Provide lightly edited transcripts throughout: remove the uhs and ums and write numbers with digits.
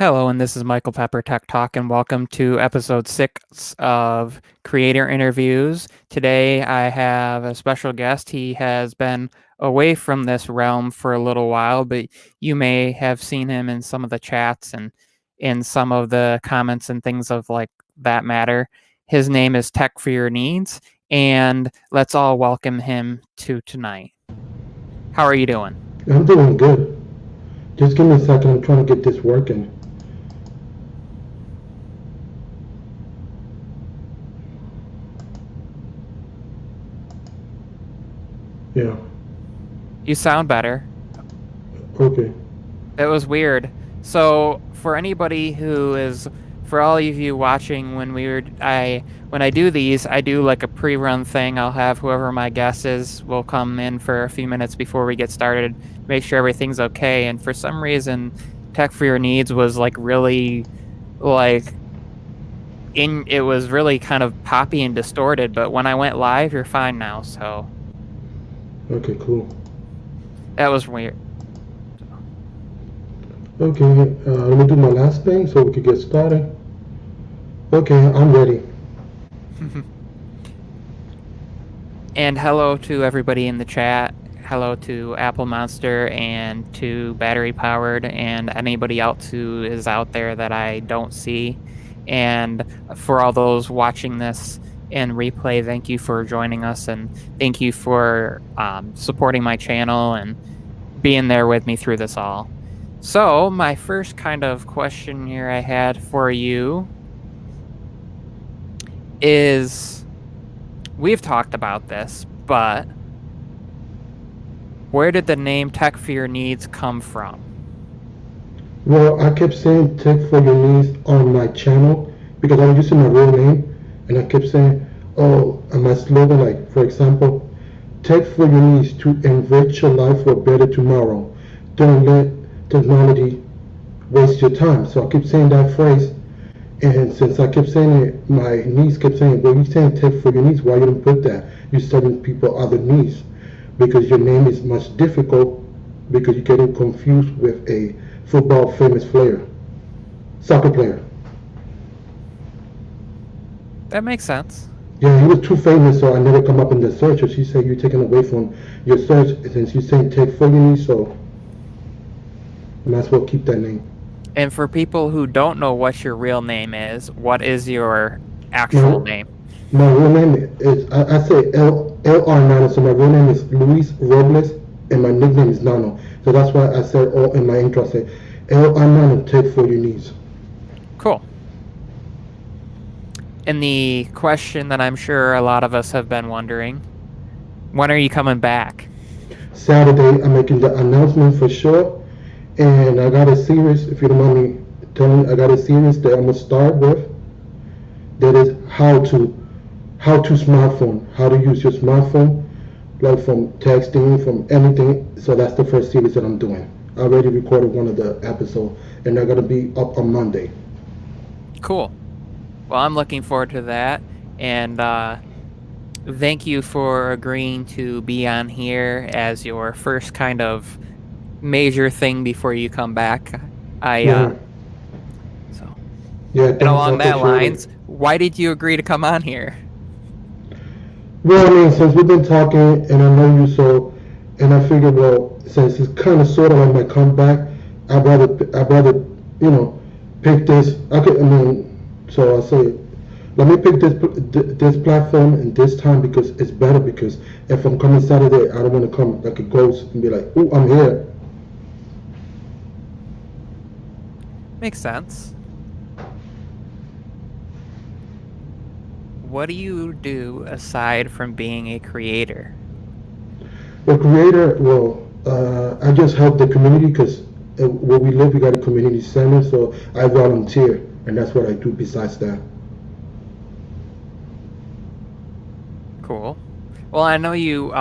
Hello, and this is Michael Pepper Tech Talk, and welcome to episode 6 of Creator Interviews. Today I have a special guest. He has been away from this realm for a little while, but you may have seen him in some of the chats and in some of the comments and things of like that matter. His name is Tech for Your Needs, and let's all welcome him to tonight. How are you doing? I'm doing good. Just give me a second. I'm trying to get this working. Yeah. You sound better. Okay. It was weird. So for anybody who is, for all of you watching, when I do these, I do like a pre-run thing. I'll have whoever my guest is will come in for a few minutes before we get started, make sure everything's okay. And for some reason, Tech for Your Needs was like really, like it was really kind of poppy and distorted. But when I went live, you're fine now. So Okay, cool. that was weird. Okay, let me do my last thing so we can get started. Okay, I'm ready. And hello to everybody in the chat. Hello to Apple Monster and to Battery Powered and anybody else who is out there that I don't see. And for all those watching this in replay, thank you for joining us and thank you for supporting my channel and being there with me through this all. So my first kind of question here I had for you is, we've talked about this, but where did the name Tech for Your Needs come from? Well, I kept saying Tech for Your Needs on my channel because I'm using my real name, and I kept saying, oh, and my slogan, like, for example, Tech for Your Needs to enrich your life for a better tomorrow. Don't let technology waste your time. So I keep saying that phrase, and since I kept saying it, my niece kept saying, well, you're saying Tech for Your Needs, why you don't put that? You're telling people other needs, because your name is much difficult, because you're getting confused with a football famous player, soccer player. That makes sense. Yeah, he was too famous, so I never come up in the search. So she said you're taking away from your search, since you're saying Tech for Your Needs, so I might as well keep that name. And for people who don't know what your real name is, what is your actual name? My real name is, I say LR Nano, so my real name is Luis Robles, and my nickname is Nano. So that's why I said all in my intro, I say LR Nano, Tech for Your Needs. Cool. And the question that I'm sure a lot of us have been wondering, when are you coming back? Saturday, I'm making the announcement for sure. And I got a series, if you don't mind me telling, I got a series that I'm going to start with. That is how to smartphone, how to use your smartphone, like from texting, from anything. So that's the first series that I'm doing. I already recorded one of the episodes, and they're going to be up on Monday. Cool. Well, I'm looking forward to that. And thank you for agreeing to be on here as your first kind of major thing before you come back. Yeah, And along that lines, why did you agree to come on here? Well, I mean, since we've been talking, and I know you, so, and I figured, well, since it's kind of sort of like my comeback, I'd rather, pick this. So I say, let me pick this platform and this time because it's better. Because if I'm coming Saturday, I don't want to come like a ghost and be like, "Oh, I'm here." Makes sense. What do you do aside from being a creator? Well, creator, I just help the community because where we live, we got a community center, so I volunteer, and that's what I do besides that. Cool. Well, I know you've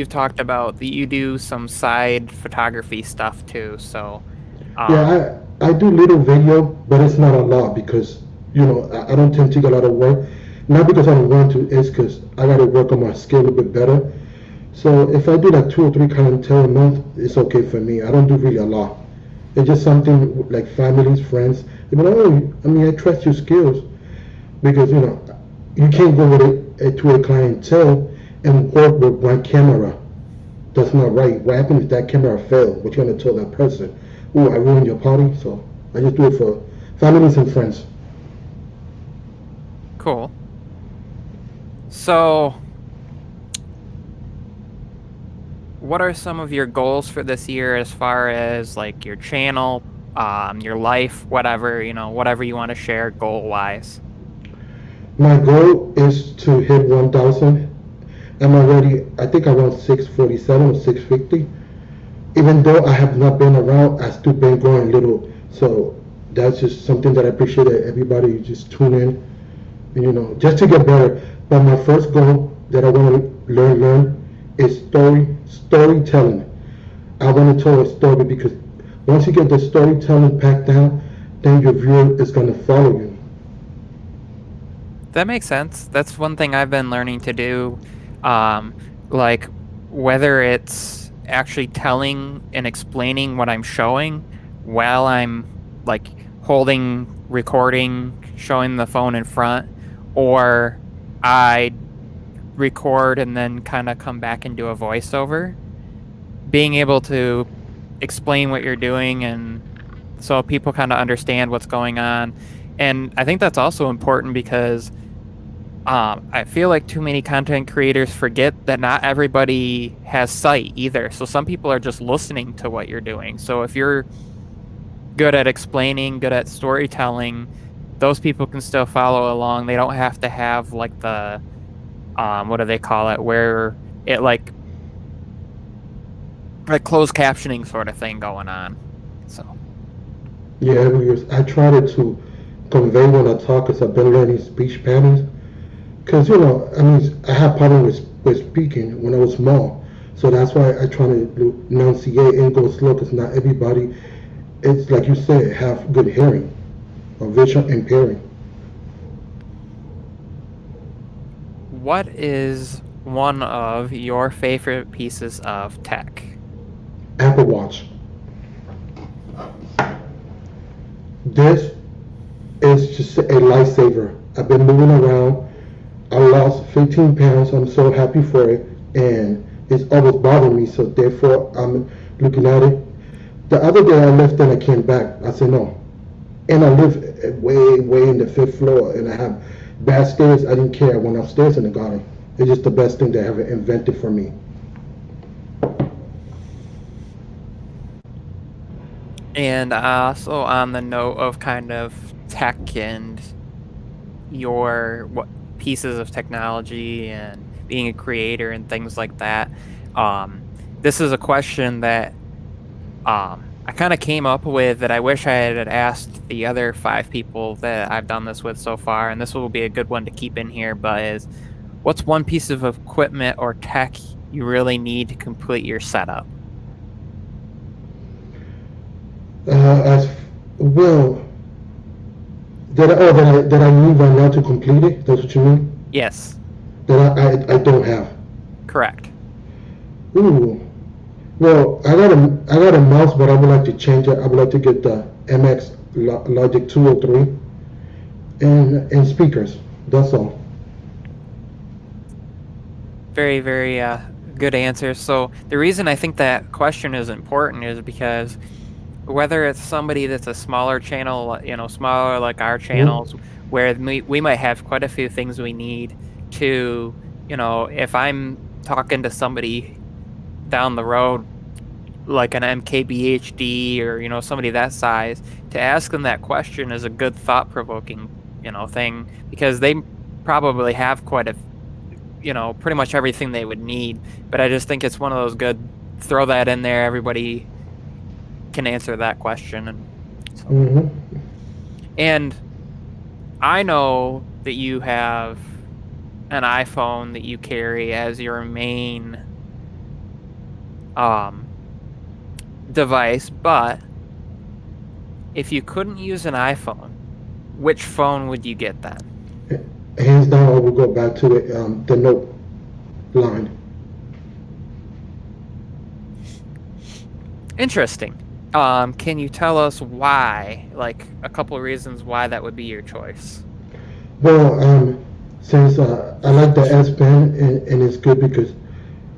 talked about that you do some side photography stuff too, so Yeah, I do little video, but it's not a lot because I don't tend to get a lot of work. Not because I don't want to, it's because I got to work on my skill a little bit better. So if I do like 2 or 3 clientele a month, it's okay for me. I don't do really a lot. It's just something like families, friends. They be like, oh, I mean, I trust your skills because you can't go with to a clientele and work with one camera. That's not right. What happens if that camera fails? What you gonna tell that person? Oh, I ruined your party. So I just do it for families and friends. Cool. So, what are some of your goals for this year as far as like your channel, your life, whatever, whatever you want to share goal-wise? My goal is to hit 1,000. I'm already, I think around 647 or 650. Even though I have not been around, I still been growing little. So that's just something that I appreciate that everybody just tune in, and, just to get better. But my first goal that I want to learn is storytelling. I want to tell a story because once you get the storytelling packed down, then your viewer is going to follow you. That makes sense. That's one thing I've been learning to do. Like whether it's actually telling and explaining what I'm showing while I'm like holding, recording, showing the phone in front, or I record and then kind of come back and do a voiceover. Being able to explain what you're doing and so people kind of understand what's going on. And I think that's also important because I feel like too many content creators forget that not everybody has sight either. So some people are just listening to what you're doing. So if you're good at explaining, good at storytelling, those people can still follow along. They don't have to have like the, what do they call it, where it like closed captioning sort of thing going on. So Yeah, because I try to convey when I talk because I've been learning speech patterns. Because, I mean, I had problems with speaking when I was small. So that's why I try to enunciate and go slow because not everybody, it's like you said, have good hearing or vision impairing. what is one of your favorite pieces of tech? Apple Watch. This is just a lifesaver. I've been moving around. I lost 15 pounds. I'm so happy for it. And it's always bothering me. So therefore, I'm looking at it. The other day I left and I came back. I said, no. And I live way, way in the 5th floor. And I have bad stairs. I didn't care. I went upstairs in the garden. It's just the best thing they have invented for me. And also on the note of kind of tech and your pieces of technology and being a creator and things like that, this is a question that I kind of came up with that I wish I had asked the other 5 people that I've done this with so far, and this will be a good one to keep in here, but is what's one piece of equipment or tech you really need to complete your setup? As well, that I need right now to complete it. That's what you mean? Yes, That I don't have. correct. Ooh. Well, I got a mouse, but I would like to change it. I would like to get the MX Logic 203 and speakers. That's all. Very, very good answer. So the reason I think that question is important is because whether it's somebody that's a smaller channel, smaller like our channels, where we might have quite a few things we need to, if I'm talking to somebody down the road, like an MKBHD or, somebody that size, to ask them that question is a good thought-provoking, thing, because they probably have quite a, pretty much everything they would need. But I just think it's one of those good, throw that in there, everybody can answer that question. And so. And I know that you have an iPhone that you carry as your main device, but if you couldn't use an iPhone, which phone would you get then? Hands down, I will go back to the Note line. Interesting. Can you tell us why? Like a couple of reasons why that would be your choice. Well, since I like the S Pen and it's good because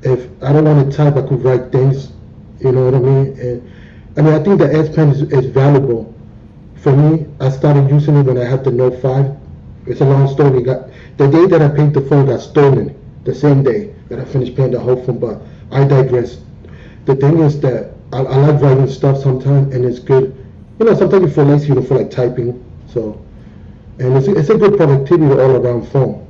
if I don't want to type, I could write things. You know what I mean? And I mean, I think the S Pen is valuable. For me, I started using it when I had the Note 5. It's a long story. The day that I paid the phone got stolen. The same day that I finished paying the whole phone, but I digress. The thing is that I like writing stuff sometimes, and it's good. You know, sometimes you feel lazy, you don't feel like typing. So, and it's a good productivity all around phone.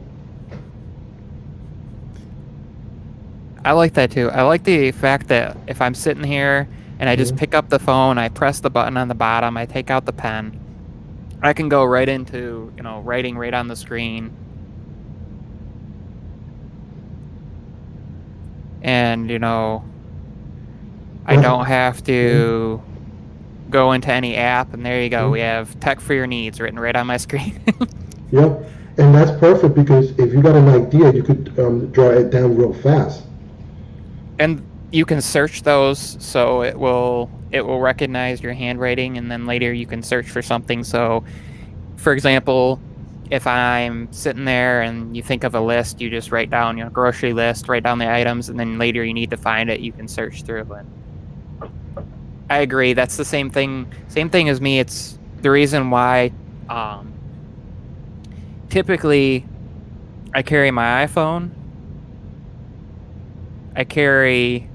I like that too. I like the fact that if I'm sitting here and I just Mhm. pick up the phone, I press the button on the bottom, I take out the pen, I can go right into, writing right on the screen. And, I don't have to go into any app, and there you go. Mhm. We have Tech for Your Needs written right on my screen. Yep, and that's perfect because if you got an idea, you could draw it down real fast. And you can search those, so it will recognize your handwriting, and then later you can search for something. So, for example, if I'm sitting there and you think of a list, you just write down your grocery list, write down the items, and then later you need to find it, you can search through it. I agree. That's the same thing as me. It's the reason why typically I carry my iPhone. I carry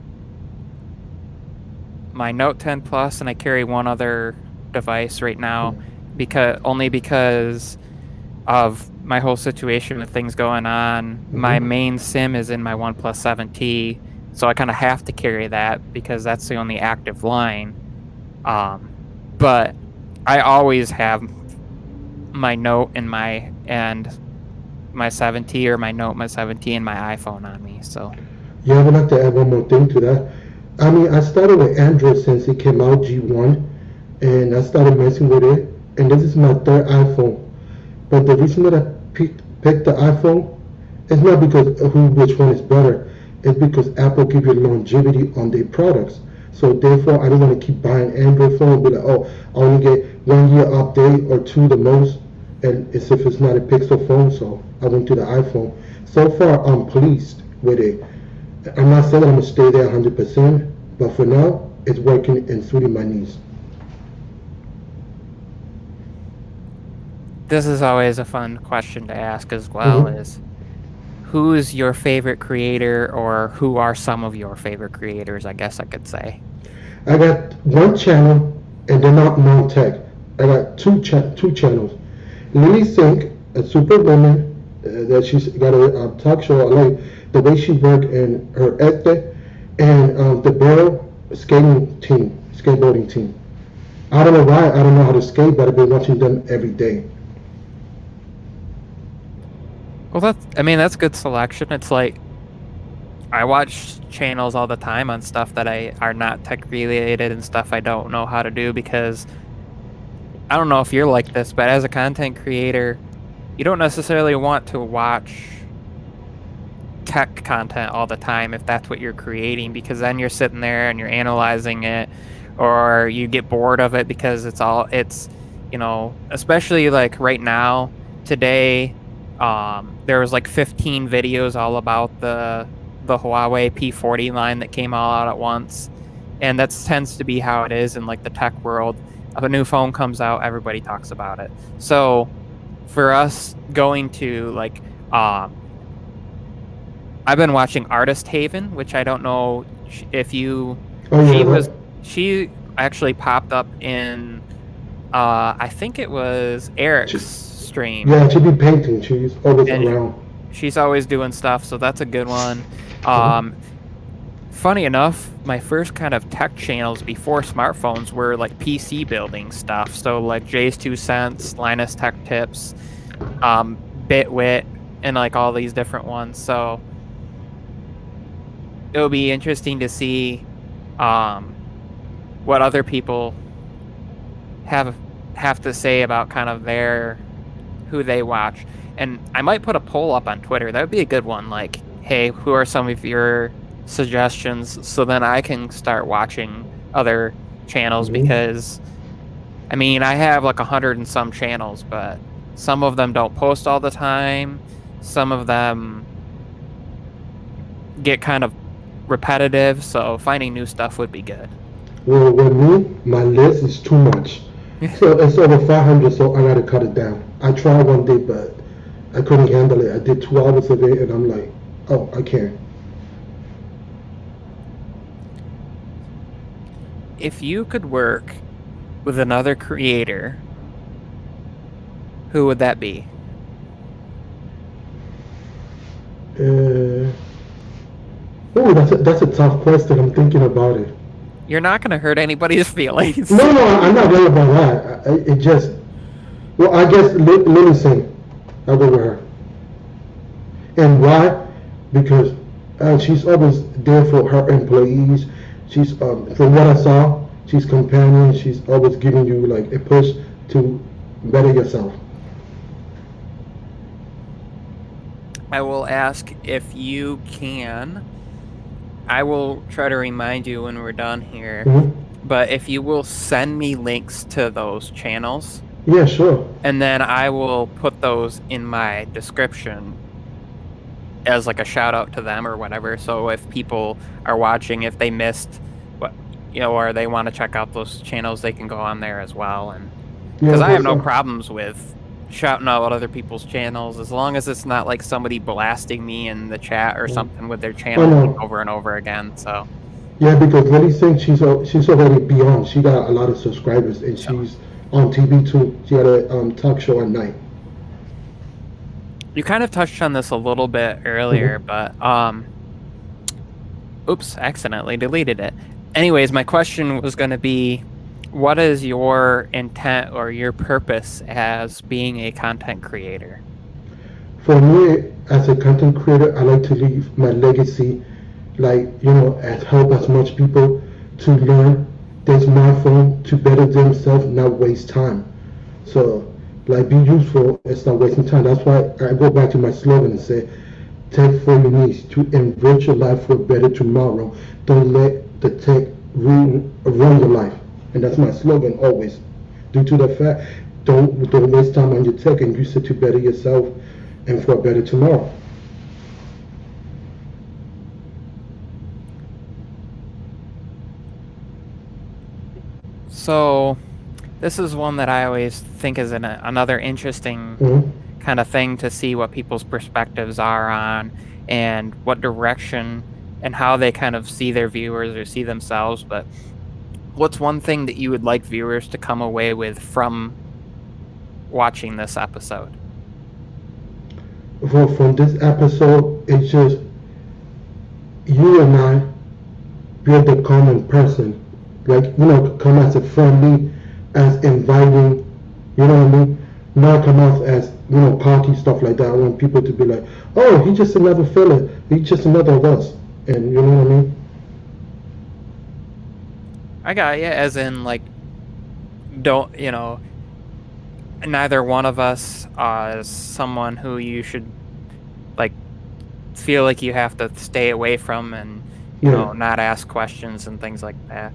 my Note 10 Plus, and I carry one other device right now because of my whole situation with things going on. My Mhm. main SIM is in my OnePlus 7T, so I kind of have to carry that because that's the only active line. But I always have my Note and my 7T, or my Note, my 7T, and my iPhone on me. So Yeah, I would like to add one more thing to that. I mean, I started with Android since it came out G1, and I started messing with it. And this is my third iPhone. But the reason that I picked the iPhone is not because of which one is better. It's because Apple gives you longevity on their products. So therefore, I don't want to keep buying Android phone. Be like, oh, I only get 1 year update or two the most, and it's if it's not a Pixel phone. So I went to the iPhone. So far, I'm pleased with it. I'm not saying I'm gonna stay there 100%, but for now, it's working and suiting my needs. this is always a fun question to ask as well, Mhm. is who's your favorite creator, or who are some of your favorite creators, I guess I could say. I got one channel, and they're not non-tech. I got two channels. Lily Sink, a superwoman, that she's got a talk show. I like the way she work and her ethic, and the Barrel skateboarding team. I don't know why. I don't know how to skate, but I've been watching them every day. Well, that's good selection. It's like I watch channels all the time on stuff that I are not tech related and stuff I don't know how to do, because I don't know if you're like this, but as a content creator, you don't necessarily want to watch tech content all the time if that's what you're creating, because then you're sitting there and you're analyzing it, or you get bored of it because especially like right now, today, there was like 15 videos all about the Huawei P40 line that came all out at once. And that tends to be how it is in like the tech world. If a new phone comes out, everybody talks about it. So for us going to like I've been watching Artist Haven, which I don't know if you. Oh She yeah, was she actually popped up in I think it was Eric's she, stream, yeah, she be painting. She's always and around. she's always doing stuff, so that's a good one. Mhm. Um, Funny enough, my first kind of tech channels before smartphones were like PC building stuff. So like Jay's Two Cents, Linus Tech Tips, Bitwit, and like all these different ones. So it'll be interesting to see um, what other people have have to say about kind of who they watch. And I might put a poll up on Twitter. That would be a good one. Like, hey, who are some of your suggestions? So then I can start watching other channels, Mhm. because I mean, I have like 100 and some channels, but some of them don't post all the time. Some of them get kind of repetitive, so finding new stuff would be good. Well, with me, my list is too much. So it's over 500, so I gotta cut it down. I tried one day, but I couldn't handle it. I did 2 hours of it, and I'm like, oh, I can't. If you could work with another creator, who would that be? Oh, that's a tough question. I'm thinking about it. You're not going to hurt anybody's feelings. No, no, I'm not worried about that. It just, well, I guess Lily Singh. I'll go with her. And why? Because she's always there for her employees. She's, from what I saw, she's companion. She's always giving you like a push to better yourself. I will ask if you can. I will try to remind you when we're done here. Mm-hmm. But if you will send me links to those channels. Yeah, sure. And then I will put those in my description as like a shout out to them or whatever. So if people are watching, if they missed what, or they want to check out those channels, they can go on there as well. And because I have no problems with shouting out other people's channels, as long as it's not like somebody blasting me in the chat or something with their channel over and over again. So yeah, because Lily Singh, she's already beyond. She got a lot of subscribers, and she's on TV too. She had a talk show at night. You kind of touched on this a little bit earlier, but oops, accidentally deleted it. Anyways, my question was going to be, what is your intent or your purpose as being a content creator? For me, as a content creator, I like to leave my legacy, like, help as much people to learn their smartphone to better themselves, not waste time. So, like, be useful, it's not wasting time. That's why I go back to my slogan and say, tech for your needs to enrich your life for a better tomorrow. Don't let the tech run your life. And that's my slogan always. Due to the fact, don't waste time on your tech and use it to better yourself and for a better tomorrow. So, this is one that I always think is another interesting kind of thing to see what people's perspectives are on and what direction and how they kind of see their viewers or see themselves. But what's one thing that you would like viewers to come away with from watching this episode? Well, from this episode, it's just you and I build the common person. Like, come as a friendly, as inviting, you know what I mean? Not come off as, cocky stuff like that. I want people to be like, oh, he's just another fella. He's just another of us. And you know what I mean? I got you, as in, like, don't, neither one of us is someone who you should, like, feel like you have to stay away from and, you know, not ask questions and things like that.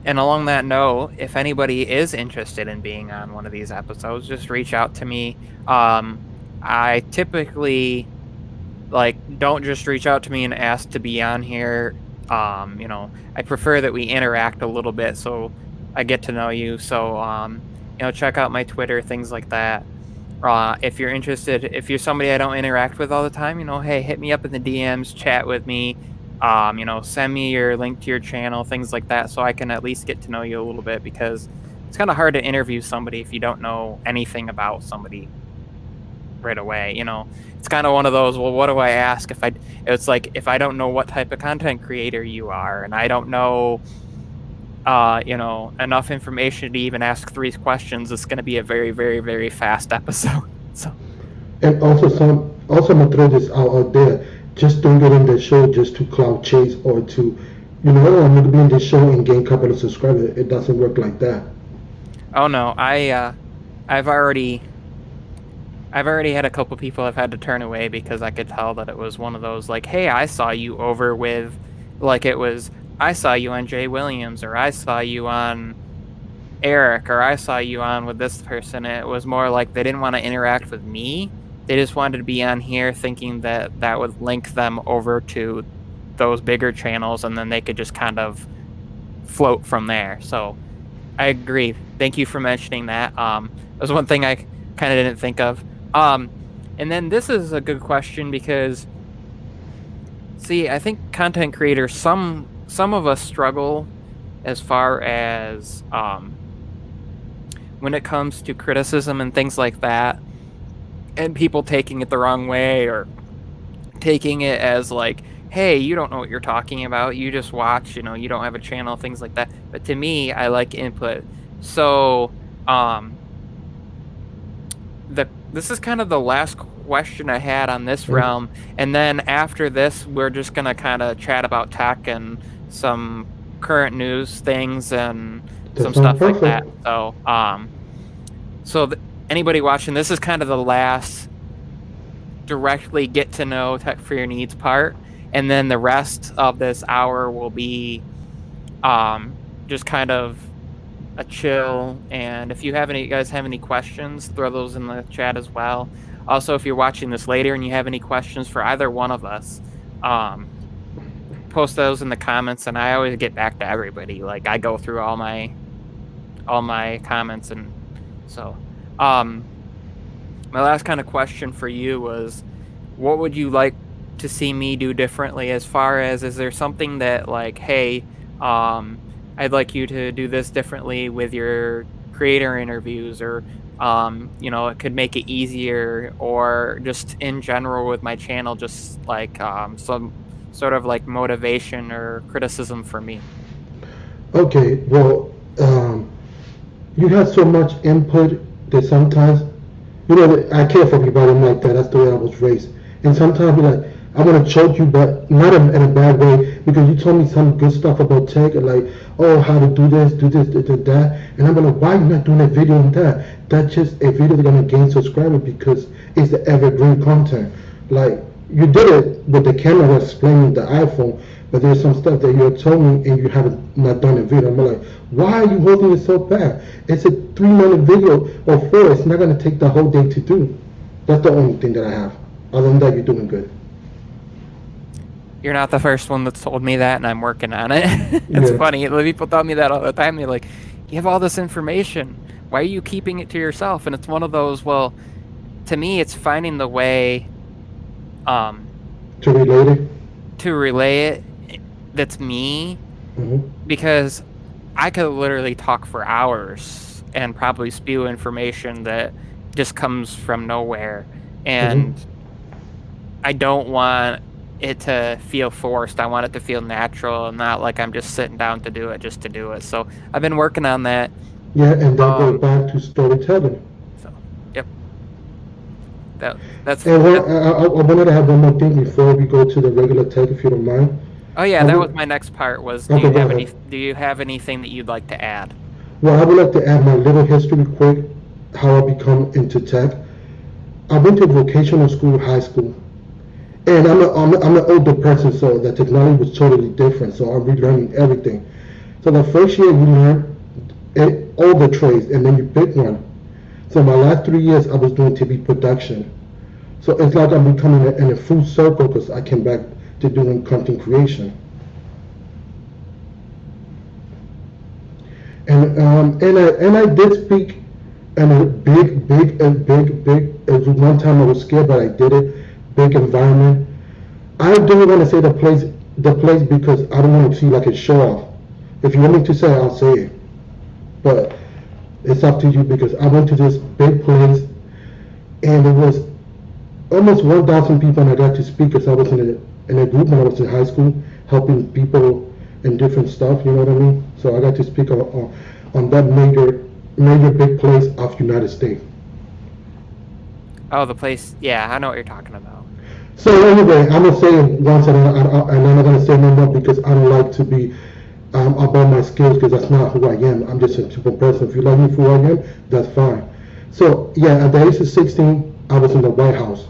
And along that note, if anybody is interested in being on one of these episodes, just reach out to me. I typically, don't just reach out to me and ask to be on here. I prefer that we interact a little bit so I get to know you. So, check out my Twitter, things like that. If you're interested, if you're somebody I don't interact with all the time, hey, hit me up in the DMs, chat with me. Send me your link to your channel, things like that, so I can at least get to know you a little bit, because it's kind of hard to interview somebody if you don't know anything about somebody right away. It's kind of one of those, well, what do I ask if I don't know what type of content creator you are, and I don't know enough information to even ask 3 questions, it's going to be a very, very, very fast episode. So, and also I'm gonna throw this out there. Just don't get in the show just to cloud chase or to, I'm going to be in the show and gain a couple of subscribers. It doesn't work like that. Oh no, I've already had a couple people I've had to turn away because I could tell that it was one of those, like, hey, I saw you over with, like, it was I saw you on Jay Williams, or I saw you on Eric, or I saw you on with this person. It was more like they didn't want to interact with me. They just wanted to be on here thinking that that would link them over to those bigger channels, and then they could just kind of float from there. So I agree. Thank you for mentioning that. That was one thing I kind of didn't think of. And then this is a good question because, see, I think content creators, some of us struggle as far as when it comes to criticism and things like that, and people taking it the wrong way or taking it as like, hey, you don't know what you're talking about, you just watch, you don't have a channel, things like that. But to me, I like input. So this is kind of the last question I had on this realm, and then after this we're just gonna kind of chat about tech and some current news things and some stuff like that. So anybody watching, this is kind of the last directly get to know Tech for Your Needs part, and then the rest of this hour will be just kind of a chill. And if you guys have any questions, throw those in the chat as well. Also, if you're watching this later and you have any questions for either one of us, post those in the comments, and I always get back to everybody. Like, I go through all my comments. And so my last kind of question for you was, what would you like to see me do differently, as far as, is there something that, like, hey, I'd like you to do this differently with your creator interviews, or it could make it easier, or just in general with my channel, just like some sort of like motivation or criticism for me? Okay, well, you have so much input that sometimes, I care for people. I'm like that. That's the way I was raised. And sometimes you're like, I want to choke you, but not in a bad way, because you told me some good stuff about tech, and like, oh, how to do this, that. And I'm like, why are you not doing a video on that? That's just a video that's going to gain subscribers because it's the evergreen content. Like, you did it with the camera explaining the iPhone, but there's some stuff that you told me and you haven't not done a video. I'm like, why are you holding it so bad? It's a 3-minute video or 4. It's not going to take the whole day to do. That's the only thing that I have. Other than that, you're doing good. You're not the first one that's told me that, and I'm working on it. It's funny. People tell me that all the time. They're like, you have all this information. Why are you keeping it to yourself? And it's one of those, well, to me, it's finding the way to relay it that's me. Mm-hmm. Because I could literally talk for hours and probably spew information that just comes from nowhere. And I don't want it to feel forced. I want it to feel natural, and not like I'm just sitting down to do it just to do it. So I've been working on that. Yeah, and that goes back to storytelling. So, yep. That's. And I wanted to have one more thing before we go to the regular tech, if you don't mind. Oh yeah, that was my next part. Was do you have anything that you'd like to add? Well, I would like to add my little history quick, how I become into tech. I went to vocational school, high school. And I'm an older person, so the technology was totally different. So I'm relearning everything. So the first year you learn all the trades, and then you pick one. So my last 3 years I was doing TV production. So it's like I'm becoming in a full circle, because I came back to doing content creation. And I did speak in a big. One time I was scared, but I did it. Big environment. I don't want to say the place because I don't want to see like a show off. If you want me to say it, I'll say it. But it's up to you, because I went to this big place and it was almost 1,000 people, and I got to speak because I was in a group when I was in high school, helping people in different stuff, you know what I mean? So I got to speak on that major big place of United States. Oh, the place, yeah, I know what you're talking about. So anyway, I'm gonna say it once, and I'm not gonna say no more, because I don't like to be about my skills, because that's not who I am. I'm just a simple person. If you like me for who I am, that's fine. So yeah, at the age of 16, I was in the White House.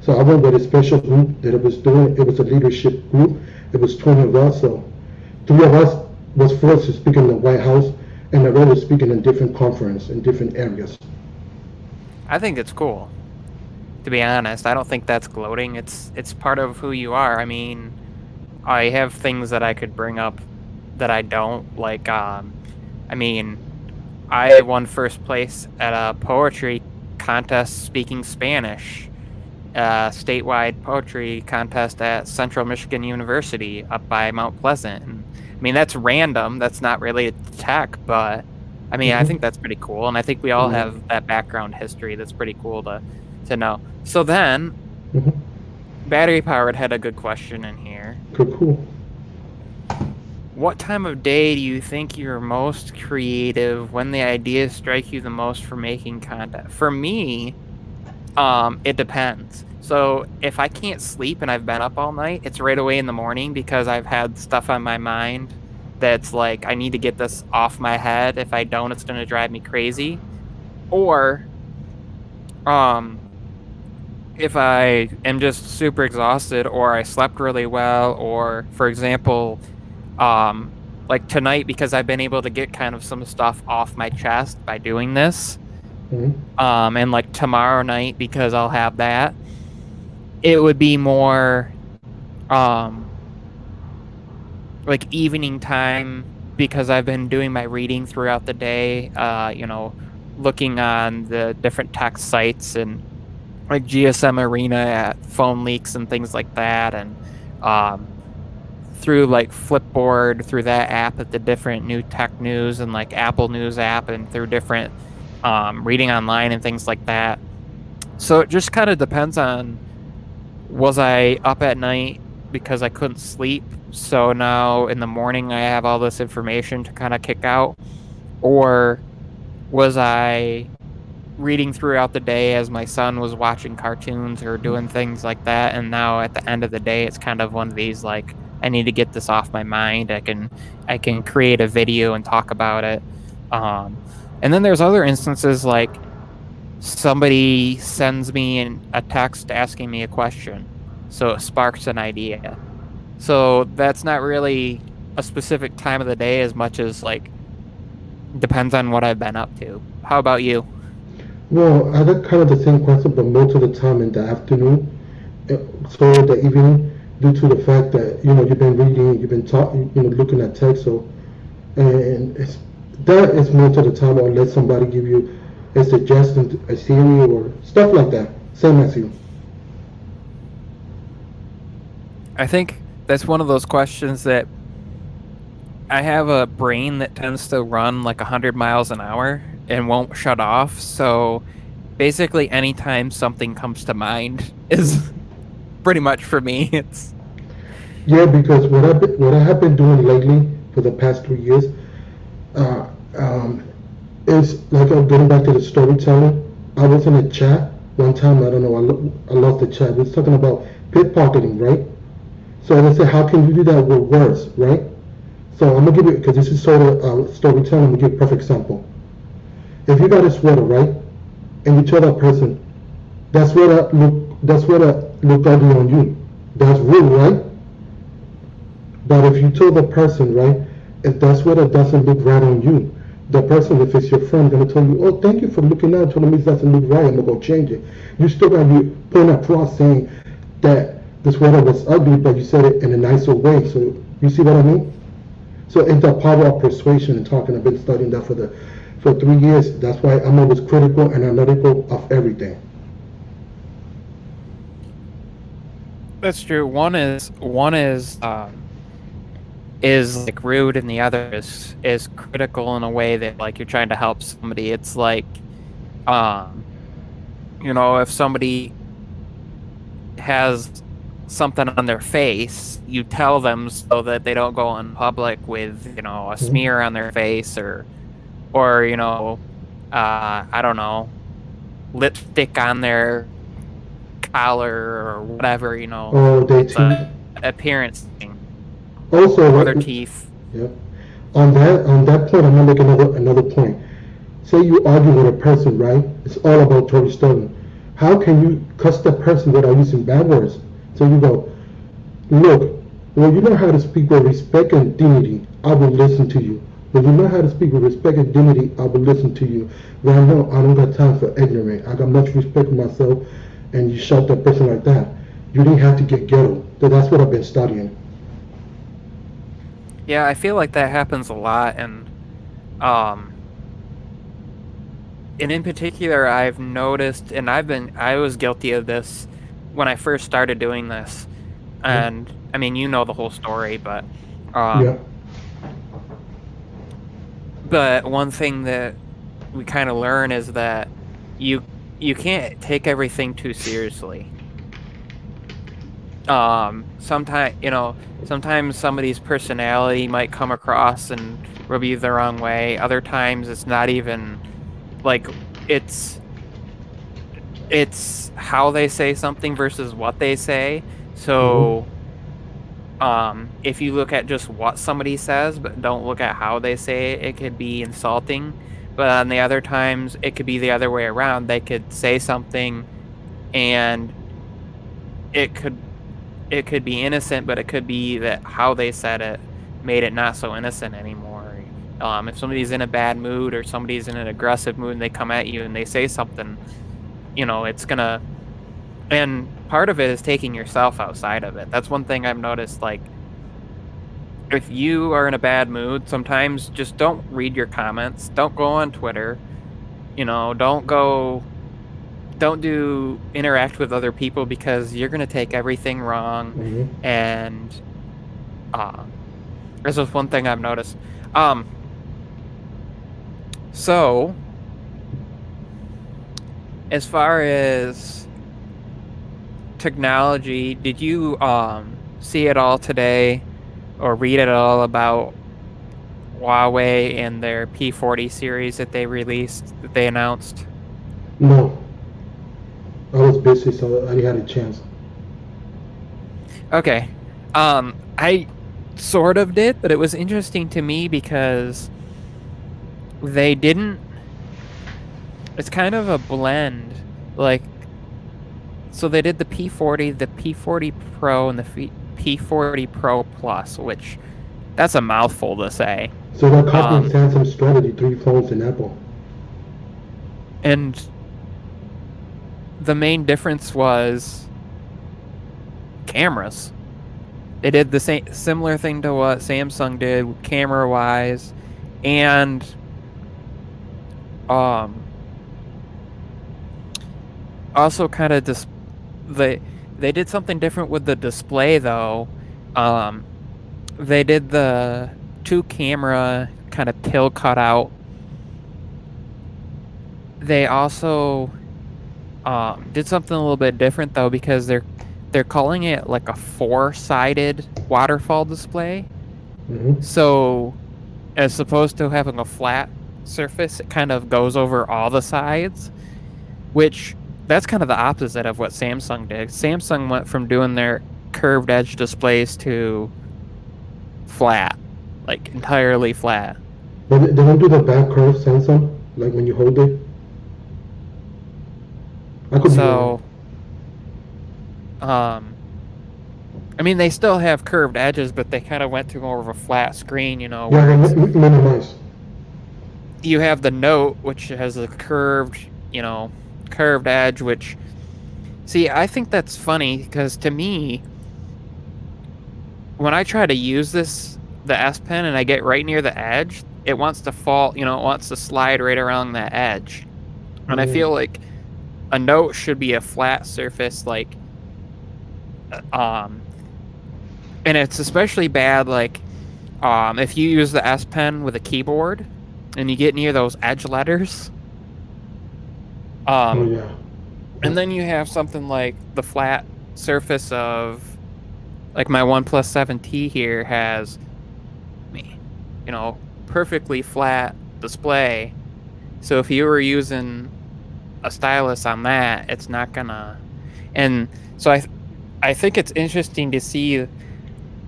So I went with a special group that it was doing. It was a leadership group. It was 20 of us. So three of us was forced to speak in the White House, and the rest was speaking in different conference in different areas. I think it's cool. To be honest, I don't think that's gloating. It's part of who you are. I mean, I have things that I could bring up that I don't like. I mean, I won first place at a poetry contest speaking Spanish, statewide poetry contest at Central Michigan University up by Mount Pleasant. And, I mean, that's random. That's not related to tech, but I mean, I think that's pretty cool. And I think we all have that background history that's pretty cool to know. So then, Battery Powered had a good question in here. Cool. What time of day do you think you're most creative, when the ideas strike you the most for making content? For me, it depends. So if I can't sleep and I've been up all night, it's right away in the morning because I've had stuff on my mind that's like, I need to get this off my head. If I don't, it's going to drive me crazy. Or if I am just super exhausted, or I slept really well, or for example, like tonight, because I've been able to get kind of some stuff off my chest by doing this, and like tomorrow night, because I'll have that, it would be more like evening time, because I've been doing my reading throughout the day, looking on the different tech sites and like GSM Arena at phone leaks and things like that, and through like Flipboard, through that app at the different new tech news, and like Apple News app, and through different reading online and things like that. So it just kind of depends on, was I up at night because I couldn't sleep, so now in the morning I have all this information to kind of kick out, or was I reading throughout the day as my son was watching cartoons or doing things like that, and now at the end of the day it's kind of one of these like, I need to get this off my mind. I can create a video and talk about it. And then there's other instances like somebody sends me a text asking me a question, so it sparks an idea. So that's not really a specific time of the day as much as like depends on what I've been up to. How about you? Well, I got kind of the same question, but most of the time in the afternoon, so the evening, due to the fact that you've been reading, you've been talking, looking at text, so and that is most of the time, unless somebody give you a suggestion, a Siri or stuff like that, same as you. I think that's one of those questions that I have a brain that tends to run like 100 miles an hour and won't shut off. So basically anytime something comes to mind is pretty much for me. It's because what I have been doing lately for the past 3 years is like, I'm getting back to the storytelling. I was in a chat one time, I don't know, I lost the chat. It was talking about pickpocketing, right? So I said, how can you do that with words, right? So I'm gonna give you, because this is sort of storytelling, I'm gonna give a perfect example. If you got a sweater, right, and you tell that person, that sweater look ugly on you, that's rude, right? But if you tell the person, right, if that sweater doesn't look right on you, the person, if it's your friend, gonna tell you, oh, thank you for looking at it, telling me it doesn't look right, I'm gonna go change it. You still gotta be putting across saying that the sweater was ugly, but you said it in a nicer way. So you see what I mean? So it's the power of persuasion and talking. I've been studying that for 3 years. That's why I'm always critical and analytical of everything. That's true. One is like rude, and the other is critical in a way that like you're trying to help somebody. It's like, if somebody has something on their face, you tell them so that they don't go in public with a smear on their face, or I don't know, lipstick on their collar or whatever, it's a appearance thing. Also, or their teeth. Yeah. On that point, I'm gonna make another point. Say you argue with a person, right? It's all about Tori Sterling. How can you cuss that person without using bad words? So you go, look, When you know how to speak with respect and dignity, I will listen to you. When you know how to speak with respect and dignity, I will listen to you. Right now, I don't got time for ignorant. I got much respect for myself, and you shout that person like that. You didn't have to get ghetto. That's what I've been studying. Yeah, I feel like that happens a lot, um, and in particular, I've noticed, and I was guilty of this when I first started doing this, and I mean, you know the whole story, but Yeah. one thing that we kind of learn is that you can't take everything too seriously. Sometimes somebody's personality might come across and rub you the wrong way. Other times it's not even like it's how they say something versus what they say. So if you look at just what somebody says but don't look at how they say it, it could be insulting. But on the other times it could be the other way around. They could say something and it could be innocent, but it could be that how they said it made it not so innocent anymore. If somebody's in a bad mood or somebody's in an aggressive mood and they come at you and they say something, it's gonna. And part of it is taking yourself outside of it. That's one thing I've noticed. Like, if you are in a bad mood, sometimes just don't read your comments. Don't go on Twitter. Don't interact with other people because you're going to take everything wrong. And this is one thing I've noticed. So as far as technology, did you see it all today or read it all about Huawei and their P40 series that they announced? No. I was busy, so I didn't have a chance. Okay. I sort of did, but it was interesting to me because they didn't. It's kind of a blend. Like, so they did the P40, the P40 Pro, and the P40 Pro Plus, which that's a mouthful to say. So they're copying Samsung's strategy, 3 phones in Apple. And the main difference was cameras. They did the similar thing to what Samsung did camera-wise, and also kind of they did something different with the display though. They did the 2-camera kind of pill cutout. They also did something a little bit different though, because they're calling it like a 4-sided waterfall display. So as opposed to having a flat surface, it kind of goes over all the sides, which that's kind of the opposite of what Samsung did. Samsung went from doing their curved edge displays to flat, like entirely flat. But they don't do the back curve, Samsung, like when you hold it. I mean, they still have curved edges, but they kind of went to more of a flat screen, Yeah, minimize. You have the Note, which has a curved edge, which, see, I think that's funny, because to me, when I try to use the S Pen and I get right near the edge, it wants to fall, it wants to slide right around that edge. And I feel like a Note should be a flat surface, like, and it's especially bad, like, if you use the S Pen with a keyboard and you get near those edge letters, and then you have something like the flat surface of, like, my OnePlus 7T here has, perfectly flat display. So if you were using a stylus on that, it's not gonna. And so I think it's interesting to see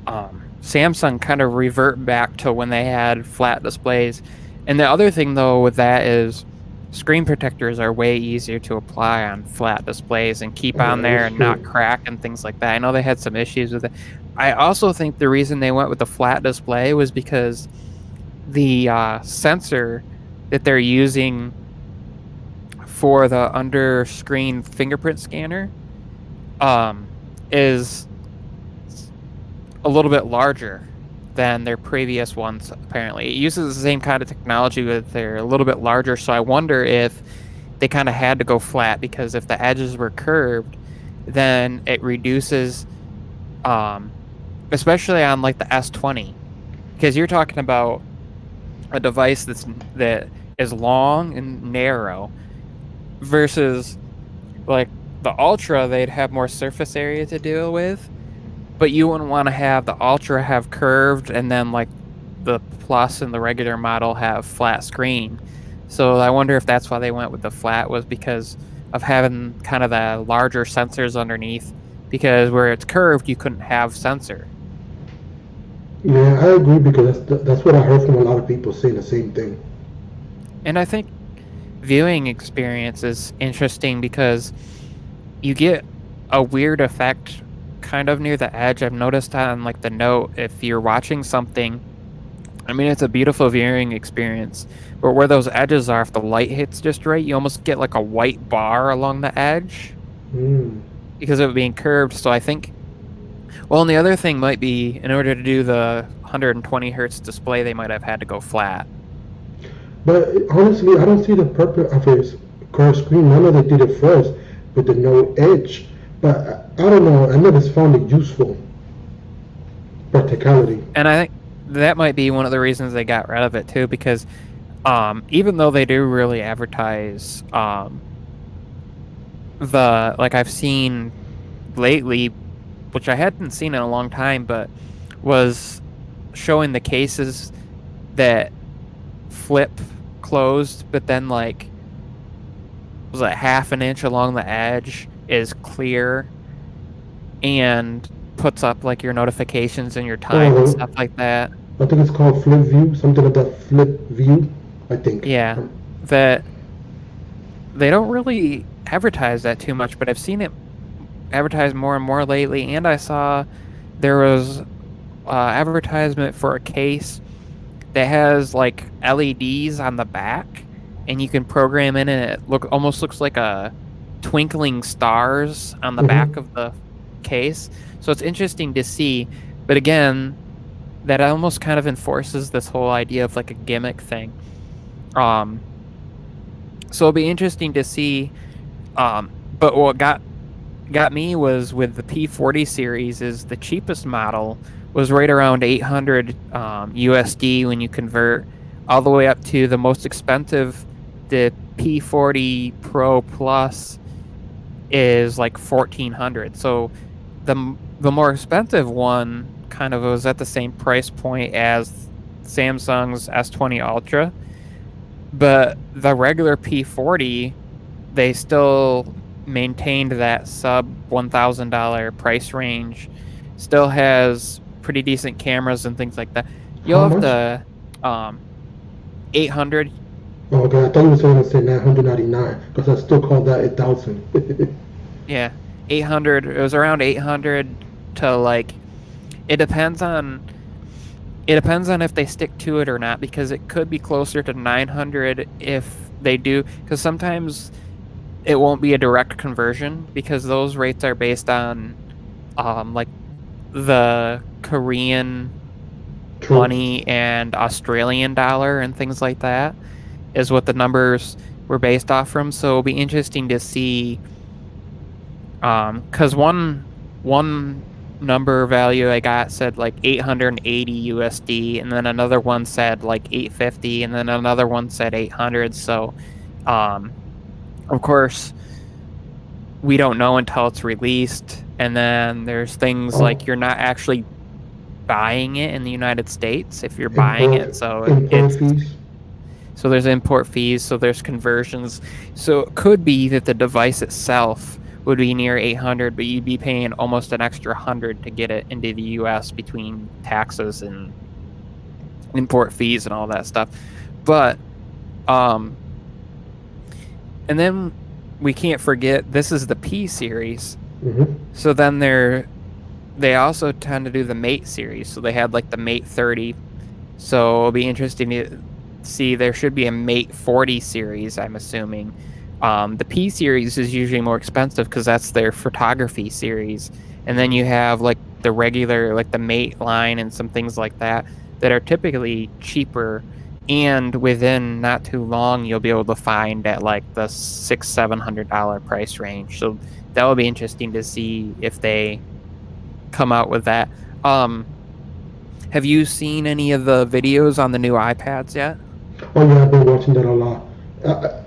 Samsung kind of revert back to when they had flat displays. And the other thing though with that is screen protectors are way easier to apply on flat displays and keep on there and not crack and things like that. I know they had some issues with it. I also think the reason they went with the flat display was because the sensor that they're using for the under screen fingerprint scanner is a little bit larger than their previous ones. Apparently it uses the same kind of technology, but they're a little bit larger, so I wonder if they kind of had to go flat, because if the edges were curved, then it reduces, especially on like the S20, because you're talking about a device that is long and narrow, versus like the Ultra, they'd have more surface area to deal with, but you wouldn't want to have the Ultra have curved and then like the Plus and the regular model have flat screen. So I wonder if that's why they went with the flat, was because of having kind of the larger sensors underneath, because where it's curved you couldn't have sensor. Yeah, I agree because that's what I heard from a lot of people saying the same thing. And I think viewing experience is interesting because you get a weird effect kind of near the edge. I've noticed on like the Note, if you're watching something, I mean, it's a beautiful viewing experience, but where those edges are, if the light hits just right, you almost get like a white bar along the edge because of it being curved. So I think, well, and the other thing might be, in order to do the 120 hertz display, they might have had to go flat. But honestly, I don't see the purpose of his curved screen. I know they did it first with the no edge, but I don't know. I never found it useful. Practicality. And I think that might be one of the reasons they got rid of it too, because even though they do really advertise the, like I've seen lately, which I hadn't seen in a long time, but was showing the cases that flip closed, but then like was like half an inch along the edge is clear and puts up like your notifications and your time and stuff like that. I think it's called Flip View, something like that. Flip View, I think. Yeah, that they don't really advertise that too much, but I've seen it advertised more and more lately. And I saw there was advertisement for a case that has like LEDs on the back, and you can program in, and it almost looks like a twinkling stars on the back of the case. So it's interesting to see, but again, that almost kind of enforces this whole idea of like a gimmick thing. So it'll be interesting to see. But what got me was with the P40 series, is the cheapest model was right around 800 USD when you convert, all the way up to the most expensive. The P40 Pro Plus is like 1400. So the more expensive one kind of was at the same price point as Samsung's S20 Ultra, but the regular P40, they still maintained that sub $1,000 price range, still has pretty decent cameras and things like that. You'll have the 800. Oh, okay, I thought you were going to say 999, because I still call that 1,000. Yeah, 800. It was around 800 to like. It depends on if they stick to it or not, because it could be closer to 900 if they do, because sometimes it won't be a direct conversion, because those rates are based on like the Korean money and Australian dollar and things like that is what the numbers were based off from. So it'll be interesting to see, because one number value I got said like 880 USD, and then another one said like 850, and then another one said 800. So of course we don't know until it's released, and then there's things like you're not actually buying it in the United States if you're buying it, so so there's import fees, so there's conversions. So it could be that the device itself would be near 800, but you'd be paying almost an extra 100 to get it into the US between taxes and import fees and all that stuff. But and then we can't forget, this is the P series. So then they also tend to do the Mate series. So they had like the Mate 30. So it'll be interesting to see. There should be a Mate 40 series, I'm assuming. The P series is usually more expensive because that's their photography series. And then you have like the regular, like the Mate line and some things like that are typically cheaper. And within not too long, you'll be able to find at like the $600-700 price range. So that will be interesting to see if they come out with that. Have you seen any of the videos on the new iPads yet? Oh yeah, I've been watching that a lot.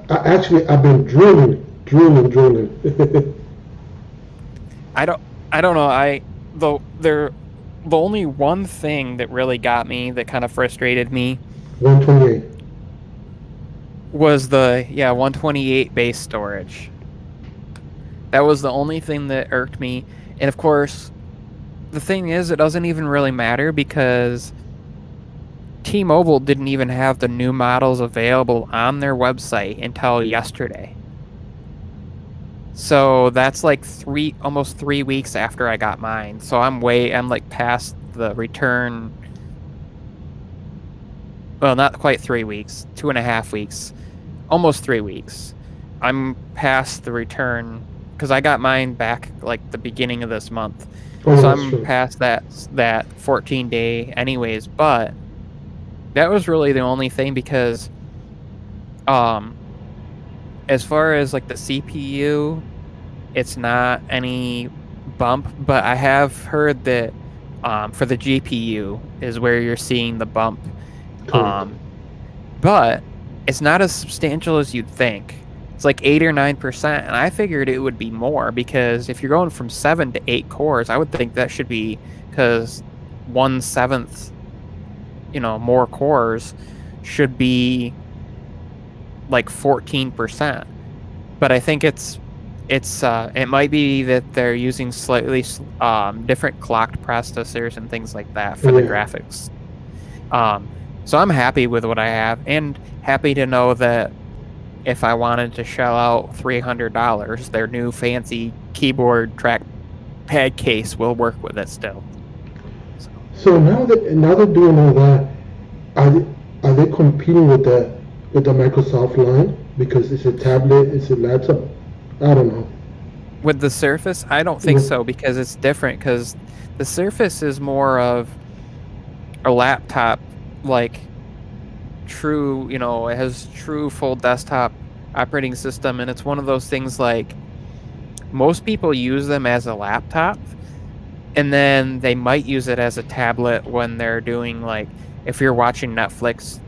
I've been drooling. I don't know. The only one thing that really got me, that kind of frustrated me, 128. was the 128 base storage. That was the only thing that irked me. And of course, the thing is, it doesn't even really matter because T-Mobile didn't even have the new models available on their website until yesterday. So that's like almost 3 weeks after I got mine. So I'm like past the return. Well, not quite 3 weeks, 2.5 weeks, almost 3 weeks. I'm past the return because I got mine back like the beginning of this month. Oh, So that's I'm true. past that 14-day anyways, but that was really the only thing because as far as like the CPU, it's not any bump, but I have heard that for the GPU is where you're seeing the bump. Correct. But it's not as substantial as you'd think. It's like 8 or 9%, and I figured it would be more because if you're going from 7 to 8 cores, I would think that should be, because 1/7, more cores should be like 14%. But I think it might be that they're using slightly different clocked processors and things like that for the Yeah. graphics. So I'm happy with what I have, and happy to know that if I wanted to shell out $300, their new fancy keyboard trackpad case will work with it still. So, So now they're doing all that, are they competing with the Microsoft line because it's a tablet, it's a laptop? I don't know. with the Surface, I don't think With, so because it's different. Because the Surface is more of a laptop, like true. It has true full desktop operating system, and it's one of those things like most people use them as a laptop, and then they might use it as a tablet when they're doing, like, if you're watching Netflix,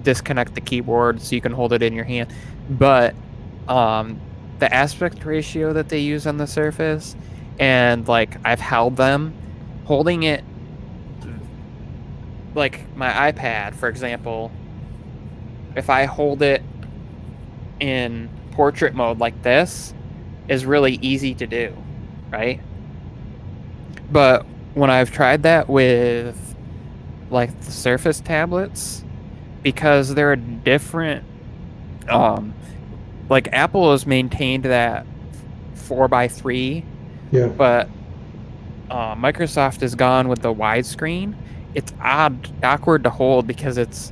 disconnect the keyboard so you can hold it in your hand. But the aspect ratio that they use on the Surface, and like I've held them, holding it, like my iPad, for example, if I hold it in portrait mode like this, is really easy to do, right? But when I've tried that with like the Surface tablets, because they're different, like Apple has maintained that 4:3, yeah. but Microsoft has gone with the widescreen. It's awkward to hold because it's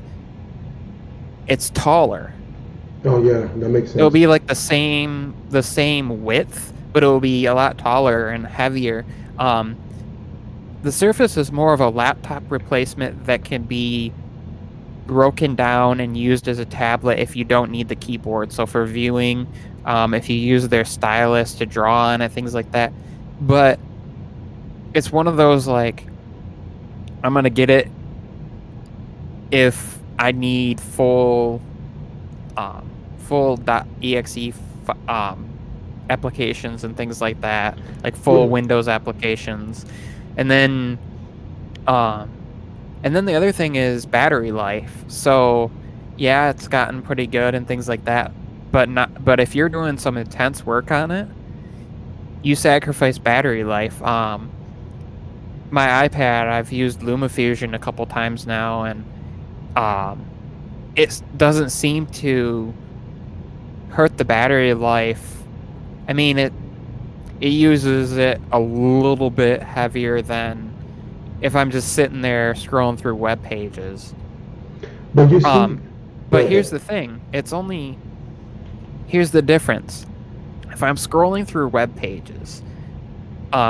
taller. Oh yeah, that makes It'll sense. be like the same width, but it'll be a lot taller and heavier. The Surface is more of a laptop replacement that can be broken down and used as a tablet if you don't need the keyboard. So for viewing, if you use their stylus to draw on it, things like that. But it's one of those, like, I'm gonna get it if I need full .exe applications and things like that, like full Yeah. Windows applications. And then the other thing is battery life. So yeah, it's gotten pretty good and things like that, but if you're doing some intense work on it, you sacrifice battery life. My iPad, I've used LumaFusion a couple times now, and it doesn't seem to hurt the battery life. I mean, it uses it a little bit heavier than if I'm just sitting there scrolling through web pages. But you see, go But here's ahead. the thing. Here's the difference. If I'm scrolling through web pages,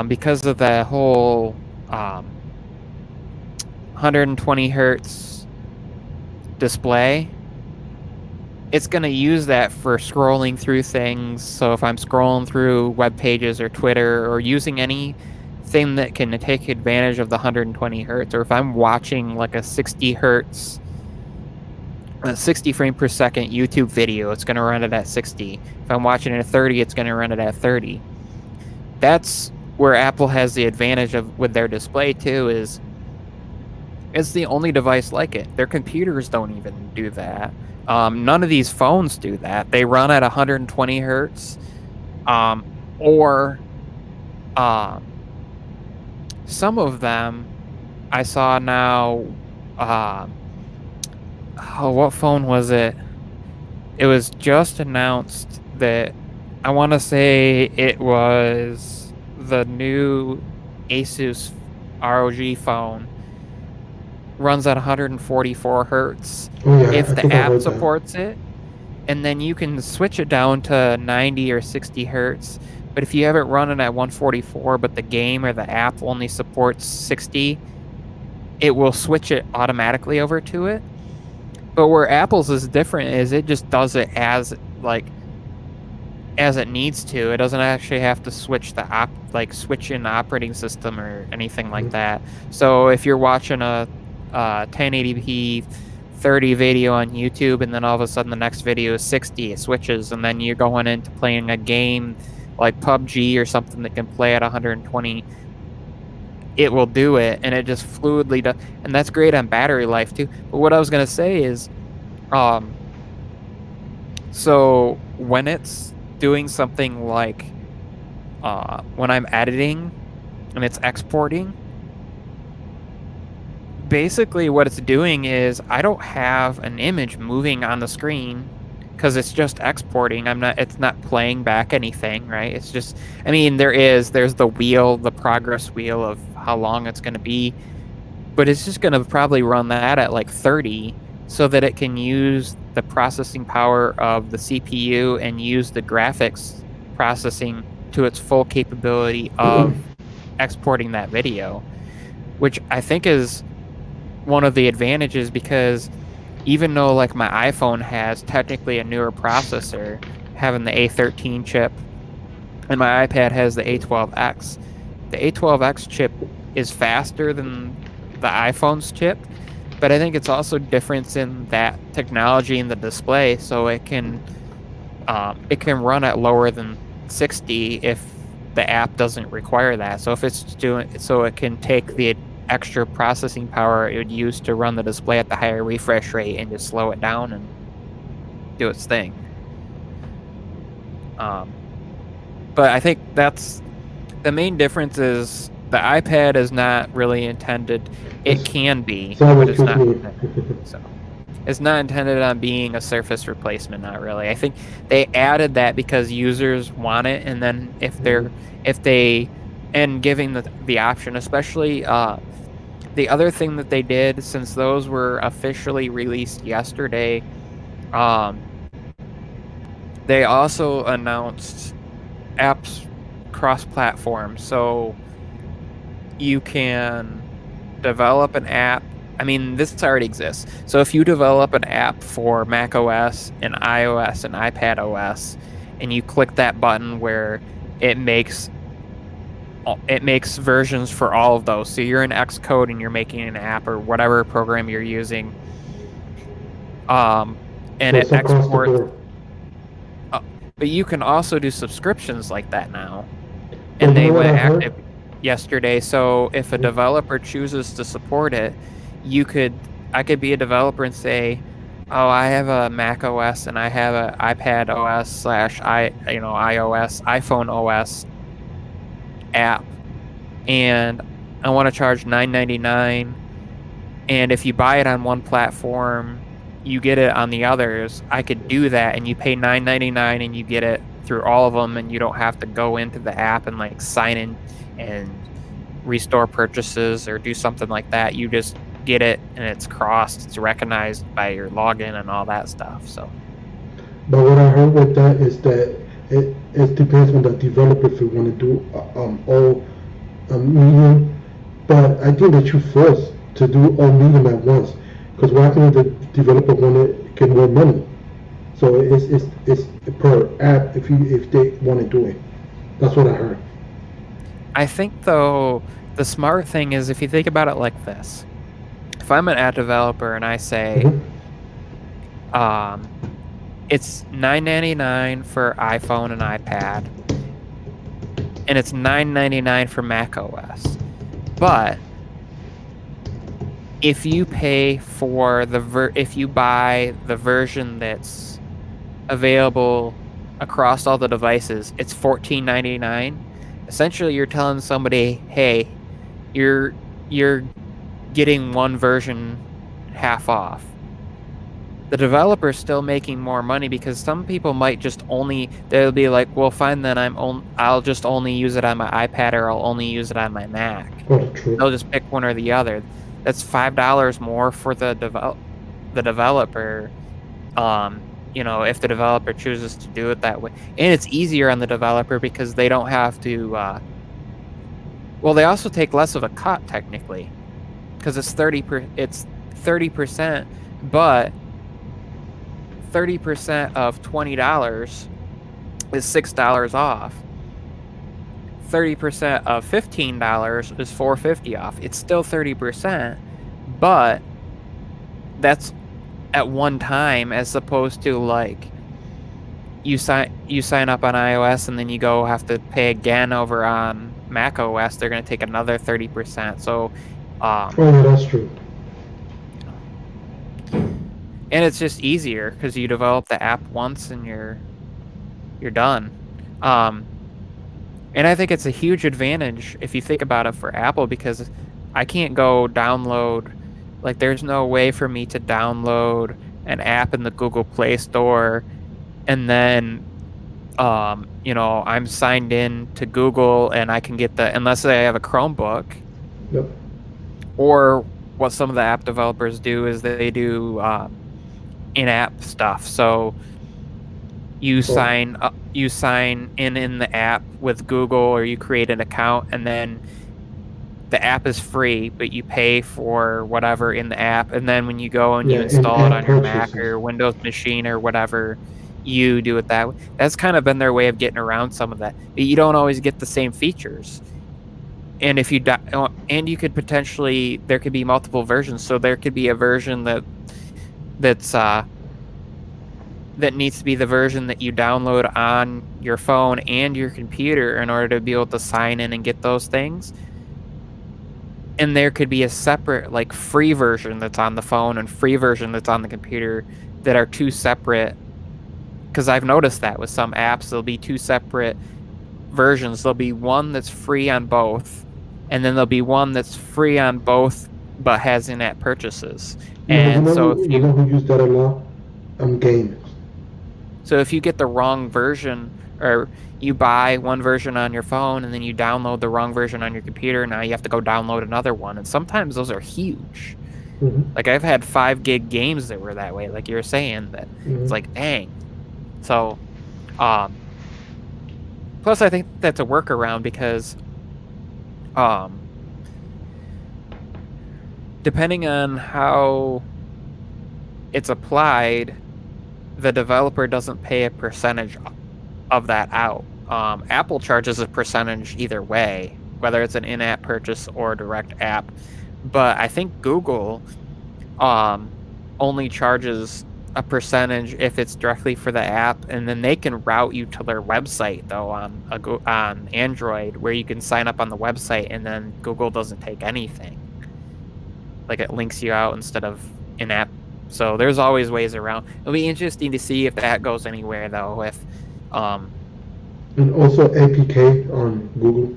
because of the whole 120 hertz display, it's going to use that for scrolling through things. So if I'm scrolling through web pages or Twitter or using anything that can take advantage of the 120 hertz, or if I'm watching like a 60 frame per second YouTube video, it's going to run it at 60. If I'm watching it at 30, it's going to run it at 30. That's where Apple has the advantage of with their display too, is it's the only device like it. Their computers don't even do that. None of these phones do that. They run at 120 hertz, or some of them I saw now. What phone was it? It was just announced that I want to say it was the new Asus ROG phone. Runs at 144 hertz Oh yeah, if I the think I app heard that. supports it, and then you can switch it down to 90 or 60 hertz. But if you have it running at 144, but the game or the app only supports 60, it will switch it automatically over to it. But where Apple's is different is it just does it as it needs to. It doesn't actually have to switch switch in the operating system or anything like that. So if you're watching a 1080p 30 video on YouTube, and then all of a sudden the next video is 60, it switches, and then you're going into playing a game like PUBG or something that can play at 120, it will do it, and it just fluidly does, and that's great on battery life too. But what I was going to say is, so when it's doing something like when I'm editing and it's exporting, basically what it's doing is I don't have an image moving on the screen because it's just exporting. It's not playing back anything, right? It's just, I mean, there's the progress wheel of how long it's going to be, but it's just going to probably run that at like 30 so that it can use the processing power of the CPU and use the graphics processing to its full capability of exporting that video, which I think is one of the advantages, because even though like my iPhone has technically a newer processor, having the A13 chip, and my iPad has the A12X, the A12X chip is faster than the iPhone's chip, but I think it's also difference in that technology in the display, so it can run at lower than 60 if the app doesn't require that. So if it's doing, so it can take the extra processing power it would use to run the display at the higher refresh rate and just slow it down and do its thing. But I think that's the main difference, is the iPad is not really intended. It can be, but it's not intended. So it's not intended on being a Surface replacement, not really. I think they added that because users want it, and then and giving the option, especially the other thing that they did, since those were officially released yesterday, they also announced apps cross-platform. So you can develop an app. I mean, this already exists. So if you develop an app for Mac OS and iOS and iPad OS, and you click that button where it makes versions for all of those. So you're in Xcode and you're making an app or whatever program you're using, and it exports. But you can also do subscriptions like that now, and they went active yesterday. So if a developer chooses to support it, I could be a developer and say, oh, I have a Mac OS and I have an iPad OS / iOS, iPhone OS app, and I want to charge $9.99, and if you buy it on one platform, you get it on the others. I could do that, and you pay $9.99 and you get it through all of them, and you don't have to go into the app and like sign in and restore purchases or do something like that. You just get it and it's crossed, it's recognized by your login and all that stuff. So But what I heard with that is that it depends on the developer if you want to do all medium. But I think that you're forced to do all medium at once. Because what happens if the developer want to get more money? So it's per app if they want to do it. That's what I heard. I think though the smart thing is if you think about it like this. If I'm an app developer and I say it's $9.99 for iPhone and iPad, and it's $9.99 for Mac OS. But if you pay for if you buy the version that's available across all the devices, it's $14.99. Essentially, you're telling somebody, hey, you're getting one version half off. The developer's still making more money because some people might just they'll be like, well, fine, then I'll just only use it on my iPad or I'll only use it on my Mac. Oh, true. They'll just pick one or the other. That's $5 more for the developer. If the developer chooses to do it that way, and it's easier on the developer because they don't have to. Well, they also take less of a cut technically, because it's 30%, but 30% of $20 is $6 off. 30% of $15 is $4.50 off. It's still 30%, but that's at one time, as opposed to like you sign up on iOS and then you go have to pay again over on Mac OS. They're going to take another 30%. So, oh, yeah, that's true. And it's just easier because you develop the app once and you're done. And I think it's a huge advantage if you think about it for Apple, because I can't go download, like there's no way for me to download an app in the Google Play Store and then I'm signed in to Google and I can get unless I have a Chromebook. Yep. Or what some of the app developers do is they do in-app stuff. So you sign in the app with Google, or you create an account, and then the app is free, but you pay for whatever in the app, and then when you go and you install it on your Mac or Windows machine or whatever, you do it that way. That's kind of been their way of getting around some of that. But you don't always get the same features. And if you and you could potentially, there could be multiple versions. So there could be a version that needs to be the version that you download on your phone and your computer in order to be able to sign in and get those things. And there could be a separate, like, free version that's on the phone and free version that's on the computer that are two separate. Because I've noticed that with some apps, there'll be two separate versions. There'll be one that's free on both, and then there'll be one that's free on both but has in-app purchases. And so if you know who use that a lot? Gamers. So if you get the wrong version, or you buy one version on your phone and then you download the wrong version on your computer, now you have to go download another one. And sometimes those are huge. Mm-hmm. Like I've had 5 gig games that were that way, like you were saying, that it's like, dang. So, plus I think that's a workaround because, depending on how it's applied, the developer doesn't pay a percentage of that out. Apple charges a percentage either way, whether it's an in-app purchase or a direct app. But I think Google only charges a percentage if it's directly for the app, and then they can route you to their website though on Android, where you can sign up on the website and then Google doesn't take anything. Like it links you out instead of in-app. So there's always ways around. It'll be interesting to see if that goes anywhere though with and also APK on Google.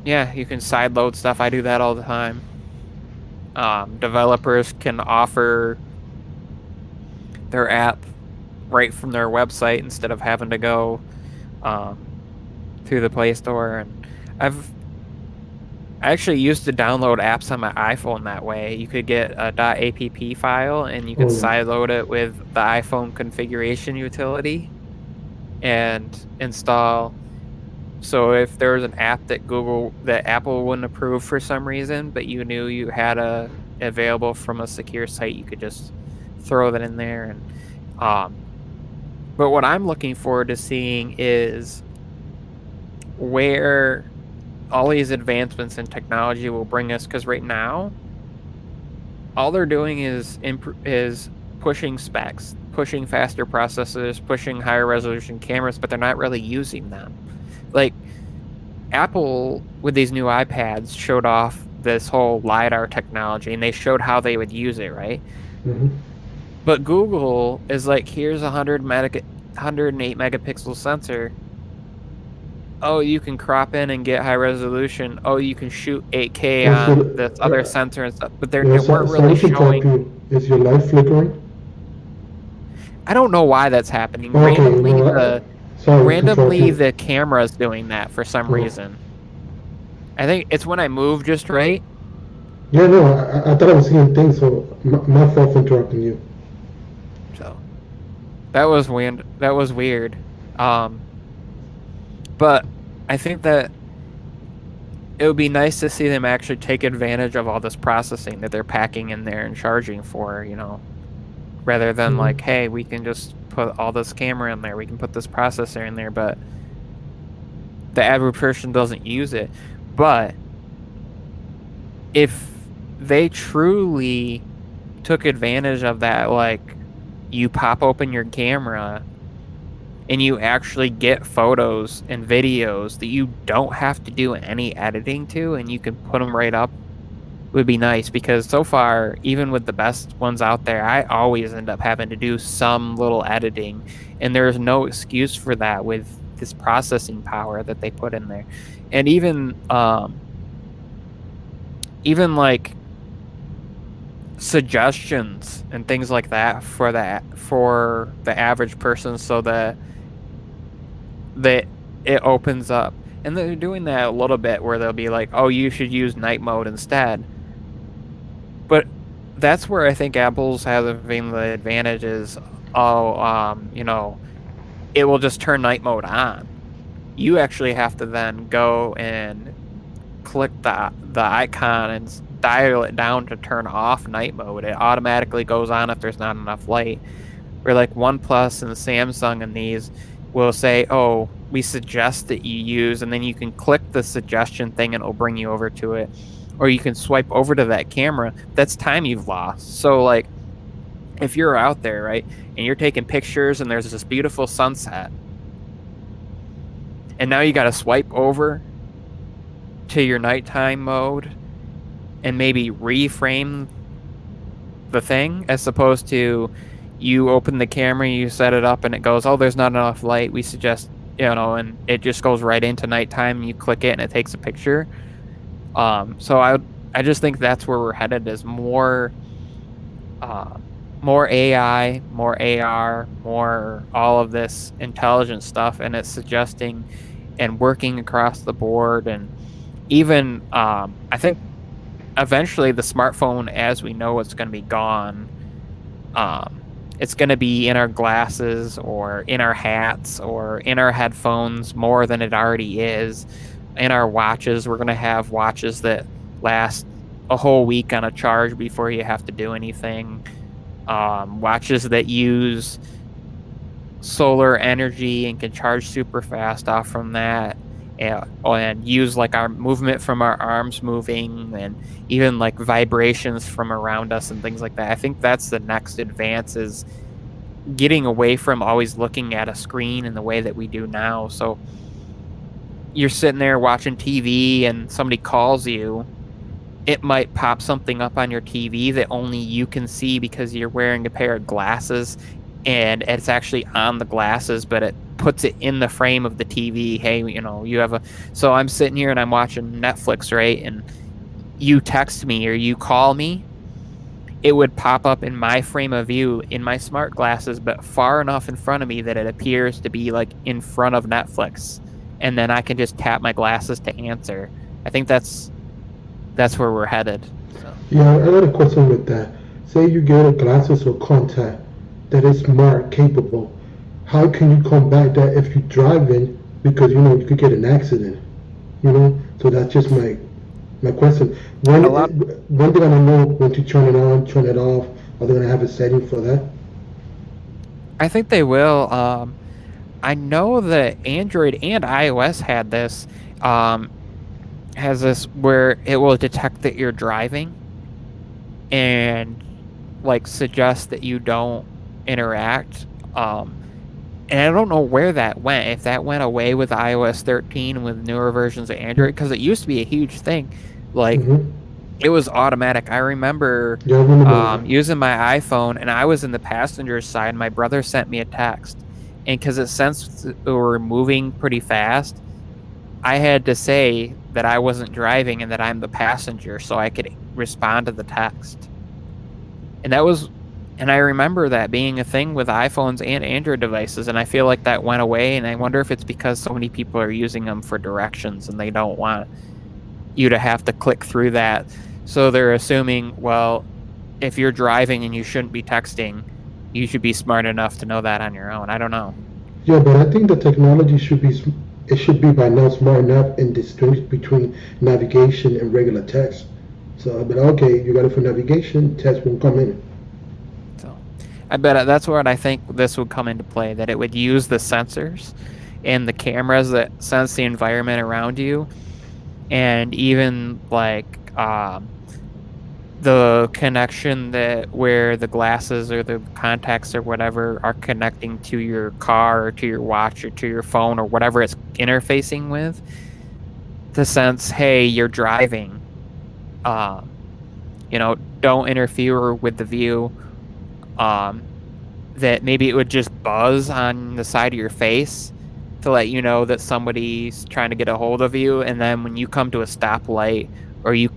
Yeah, you can sideload stuff. I do that all the time. Developers can offer their app right from their website instead of having to go through the Play Store, and I actually used to download apps on my iPhone that way. You could get a .app file, and you could Oh yeah. sideload it with the iPhone configuration utility and install. So if there was an app that Apple wouldn't approve for some reason, but you knew you had available from a secure site, you could just throw that in there. And but what I'm looking forward to seeing is where all these advancements in technology will bring us, because right now all they're doing is pushing specs, pushing faster processors, pushing higher resolution cameras, but they're not really using them. Like Apple with these new iPads showed off this whole LiDAR technology, and they showed how they would use it, right? Mm-hmm. But Google is like, here's a 108 megapixel sensor. Oh, you can crop in and get high resolution. Oh, you can shoot 8K on this other sensor and stuff. But they weren't really showing. Is your light flickering? I don't know why that's happening. Okay, randomly the camera's doing that for some reason. I think it's when I move just right. Yeah, no, I thought I was seeing things, so my fault for interrupting you. So that was weird. But I think that it would be nice to see them actually take advantage of all this processing that they're packing in there and charging for, rather than like, hey, we can just put all this camera in there, we can put this processor in there, but the average person doesn't use it. But if they truly took advantage of that, like you pop open your camera and you actually get photos and videos that you don't have to do any editing to, and you can put them right up, would be nice. Because so far, even with the best ones out there, I always end up having to do some little editing, and there's no excuse for that with this processing power that they put in there. And even like suggestions and things like that for the average person, so that it opens up. And they're doing that a little bit, where they'll be like, oh, you should use night mode instead. But that's where I think Apple's having the advantages. It will just turn night mode on. You actually have to then go and click the icon and dial it down to turn off night mode. It automatically goes on if there's not enough light. Where like OnePlus and Samsung and these will say, oh, we suggest that you use, and then you can click the suggestion thing and it'll bring you over to it. Or you can swipe over to that camera. That's time you've lost. So like, if you're out there, right, and you're taking pictures and there's this beautiful sunset, and now you got to swipe over to your nighttime mode and maybe reframe the thing, as opposed to you open the camera, you set it up, and it goes, oh, there's not enough light, we suggest, and it just goes right into nighttime, and you click it and it takes a picture. So I just think that's where we're headed, is more AI, more AR, more all of this intelligent stuff, and it's suggesting and working across the board. And even I think eventually the smartphone as we know it's going to be gone. It's going to be in our glasses or in our hats or in our headphones more than it already is. In our watches, we're going to have watches that last a whole week on a charge before you have to do anything. Watches that use solar energy and can charge super fast off from that, and use like our movement from our arms moving, and even like vibrations from around us and things like that. I think that's the next advance, is getting away from always looking at a screen in the way that we do now. So you're sitting there watching TV and somebody calls you, it might pop something up on your TV that only you can see because you're wearing a pair of glasses, and it's actually on the glasses, but it puts it in the frame of the TV. Hey, you have so I'm sitting here and I'm watching Netflix, right? And you text me or you call me, it would pop up in my frame of view in my smart glasses, but far enough in front of me that it appears to be like in front of Netflix, and then I can just tap my glasses to answer. I think that's where we're headed. So. Yeah, I got a question with that. Say you get a glasses or contact that is smart capable. How can you combat that if you're driving? Because you know you could get an accident. You know, so that's just my question. When they're gonna know when to turn it on, turn it off? Are they gonna have a setting for that? I think they will. I know that Android and iOS had this. Has this where it will detect that you're driving and like suggest that you don't interact. And I don't know where that went. If that went away with iOS 13 with newer versions of Android, because it used to be a huge thing. Like it was automatic. I remember using my iPhone, and I was in the passenger side. My brother sent me a text, and because it sensed we were moving pretty fast, I had to say that I wasn't driving and that I'm the passenger, so I could respond to the text. And I remember that being a thing with iPhones and Android devices, and I feel like that went away, and I wonder if it's because so many people are using them for directions and they don't want you to have to click through that. So they're assuming, well, if you're driving and you shouldn't be texting, you should be smart enough to know that on your own. I don't know. Yeah, but I think the technology should be by now smart enough and distinguish between navigation and regular text. So, but okay, you got it for navigation, text won't come in. So, I bet that's where I think this would come into play, that it would use the sensors and the cameras that sense the environment around you, and even like the connection that where the glasses or the contacts or whatever are connecting to your car or to your watch or to your phone or whatever it's interfacing with, to sense, hey, you're driving. Don't interfere with the view. That maybe it would just buzz on the side of your face to let you know that somebody's trying to get a hold of you, and then when you come to a stoplight or you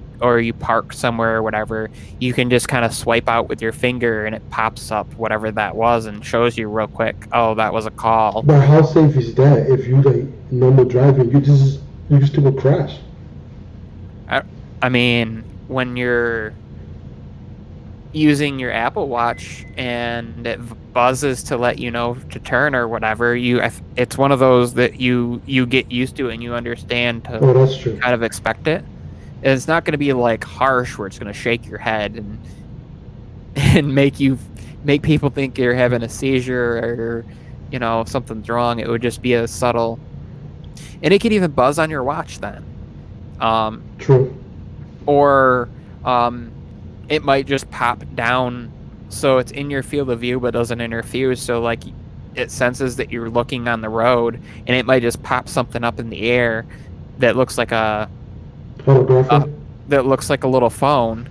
park somewhere or whatever, you can just kind of swipe out with your finger and it pops up whatever that was and shows you real quick, oh, that was a call. But how safe is that if you like normal driving? You just do a crash. I mean, when you're using your Apple Watch and it buzzes to let you know to turn or whatever, it's one of those that you get used to and you understand to that's true. kind of expect it. And it's not going to be like harsh where it's going to shake your head and make people think you're having a seizure or something's wrong. It would just be a subtle, and it could even buzz on your watch then. True. Or it might just pop down so it's in your field of view but doesn't interfere, so like it senses that you're looking on the road, and it might just pop something up in the air that looks like a little phone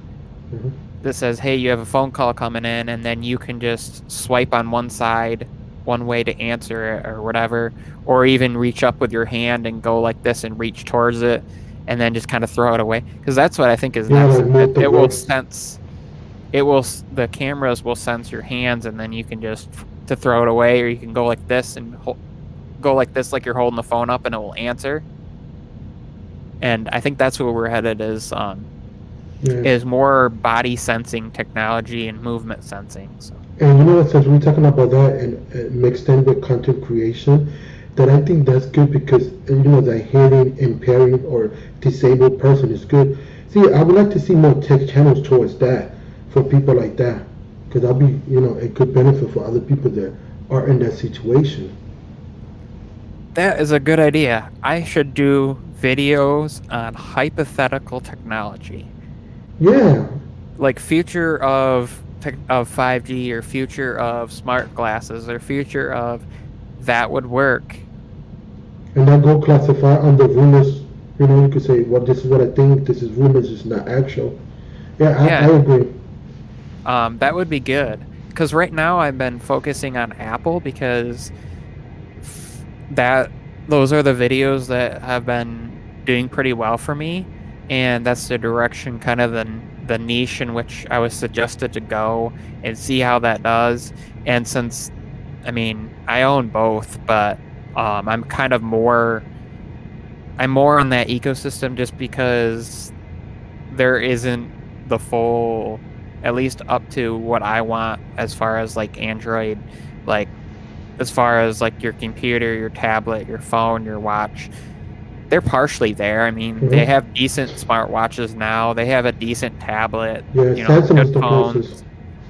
that says, hey, you have a phone call coming in, and then you can just swipe on one side one way to answer it or whatever, or even reach up with your hand and go like this and reach towards it and then just kind of throw it away, because that's what I think is next. The cameras will sense your hands, and then you can just to throw it away, or you can go like this and go like this, like you're holding the phone up, and it will answer. And I think that's where we're headed is more body sensing technology and movement sensing. So. And you know what, since we're talking about that and mixed in with content creation, that I think that's good, because the hearing impairing or disabled person is good. See, I would like to see more tech channels towards that for people like that, because that'll be a good benefit for other people that are in that situation. That is a good idea. I should do videos on hypothetical technology. Yeah. Like future of 5G, or future of smart glasses, or future of that would work. And then go classify under rumors. You could say, well, this is what I think, this is rumors, it's not actual. I agree. That would be good. Because right now I've been focusing on Apple, because those are the videos that have been doing pretty well for me, and that's the direction kind of the niche in which I was suggested to go and see how that does. And since, I mean, I own both, but I'm kind of more on that ecosystem just because there isn't the full, at least up to what I want as far as like Android, like as far as like your computer, your tablet, your phone, your watch. They're partially there. I mean, they have decent smartwatches now. They have a decent tablet. Yeah, You know, Samsung is good the phones, closest.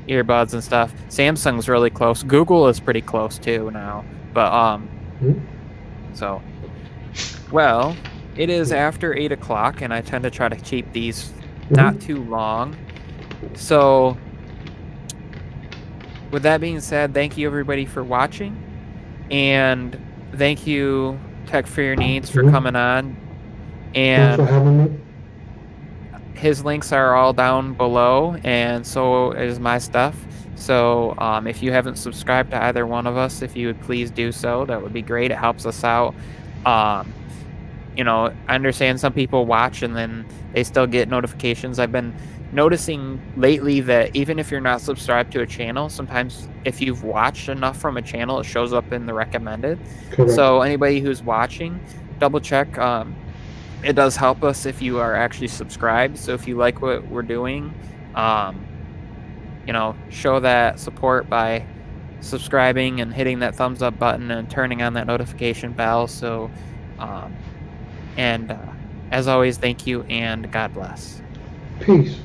earbuds and stuff. Samsung's really close. Google is pretty close too now. But so, well, it is after 8 o'clock, and I tend to try to keep these not too long. So, with that being said, thank you everybody for watching, and thank you Tech for Your Needs for coming on. Thanks for And having me. his links are all down below, and so is my stuff. So if you haven't subscribed to either one of us, if you would please do so, that would be great. It helps us out. You know, I understand some people watch and then they still get notifications. I've been noticing lately that even if you're not subscribed to a channel, sometimes if you've watched enough from a channel, it shows up in the recommended. Correct. So anybody who's watching, double check. It does help us if you are actually subscribed. So if you like what we're doing, you know, show that support by subscribing and hitting that thumbs up button and turning on that notification bell. So, and as always, thank you and God bless. Peace.